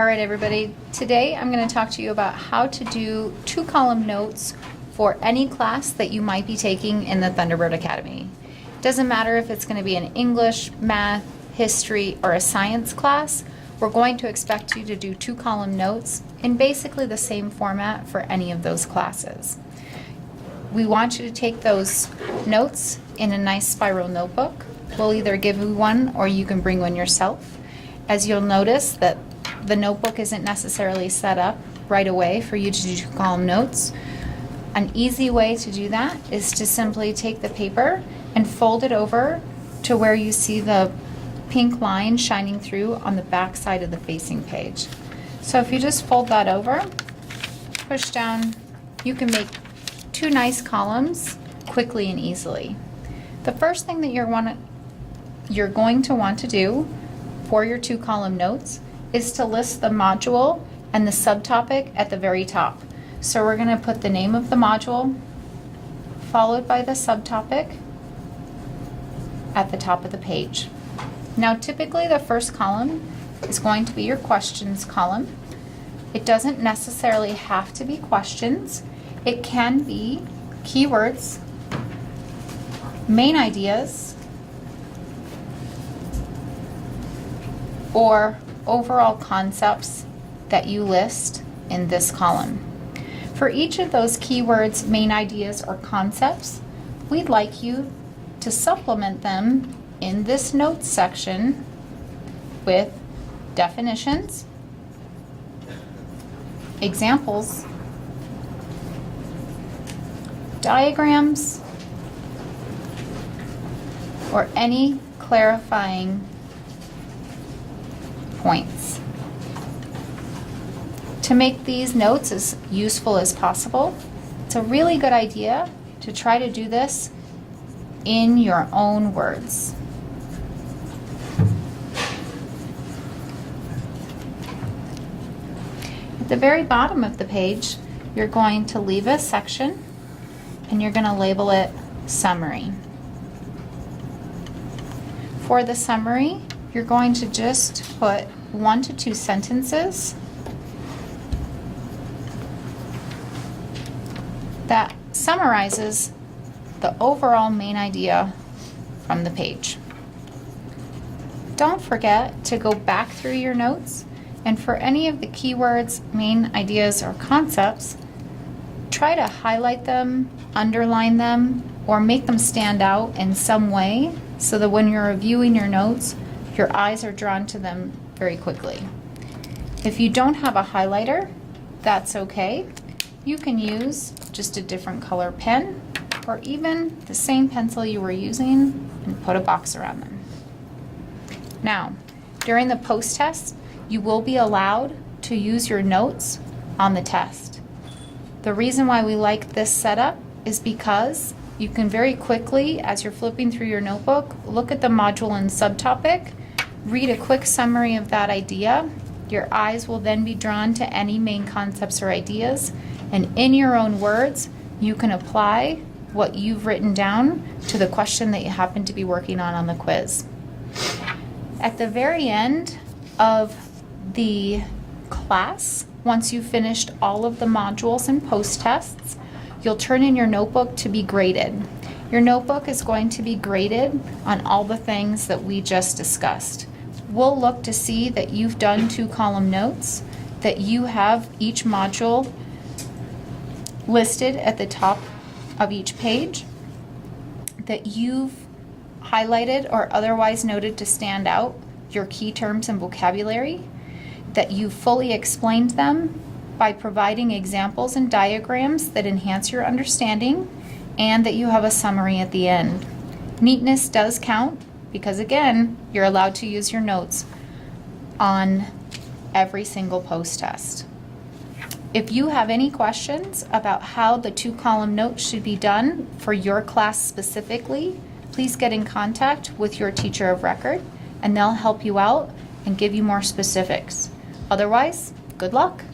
All right, everybody. Today I'm going to talk to you about how to do 2-column notes for any class that you might be taking in the Thunderbird Academy. It doesn't matter if it's going to be an English, math, history, or a science class. We're going to expect you to do 2-column notes in basically the same format for any of those classes. We want you to take those notes in a nice spiral notebook. We'll either give you one or you can bring one yourself. As you'll notice that the notebook isn't necessarily set up right away for you to do 2-column notes. An easy way to do that is to simply take the paper and fold it over to where you see the pink line shining through on the back side of the facing page. So if you just fold that over, push down, you can make 2 nice columns quickly and easily. The first thing that you're going to want to do for your 2-column notes is to list the module and the subtopic at the very top. So we're going to put the name of the module followed by the subtopic at the top of the page. Now typically the first column is going to be your questions column. It doesn't necessarily have to be questions. It can be keywords, main ideas, or overall concepts that you list in this column. For each of those keywords, main ideas, or concepts, we'd like you to supplement them in this notes section with definitions, examples, diagrams, or any clarifying points. To make these notes as useful as possible, it's a really good idea to try to do this in your own words. At the very bottom of the page, you're going to leave a section and you're going to label it summary. For the summary, you're going to just put 1 to 2 sentences that summarizes the overall main idea from the page. Don't forget to go back through your notes, and for any of the keywords, main ideas, or concepts, try to highlight them, underline them, or make them stand out in some way so that when you're reviewing your notes, your eyes are drawn to them very quickly. If you don't have a highlighter, that's okay. You can use just a different color pen or even the same pencil you were using and put a box around them. Now, during the post-test, you will be allowed to use your notes on the test. The reason why we like this setup is because you can very quickly, as you're flipping through your notebook, look at the module and subtopic, read a quick summary of that idea. Your eyes will then be drawn to any main concepts or ideas, and in your own words, you can apply what you've written down to the question that you happen to be working on the quiz. At the very end of the class, once you've finished all of the modules and post-tests, you'll turn in your notebook to be graded. Your notebook is going to be graded on all the things that we just discussed. We'll look to see that you've done 2-column notes, that you have each module listed at the top of each page, that you've highlighted or otherwise noted to stand out your key terms and vocabulary, that you've fully explained them by providing examples and diagrams that enhance your understanding, and that you have a summary at the end. Neatness does count because, again, you're allowed to use your notes on every single post-test. If you have any questions about how the 2-column notes should be done for your class specifically, please get in contact with your teacher of record and they'll help you out and give you more specifics. Otherwise, good luck.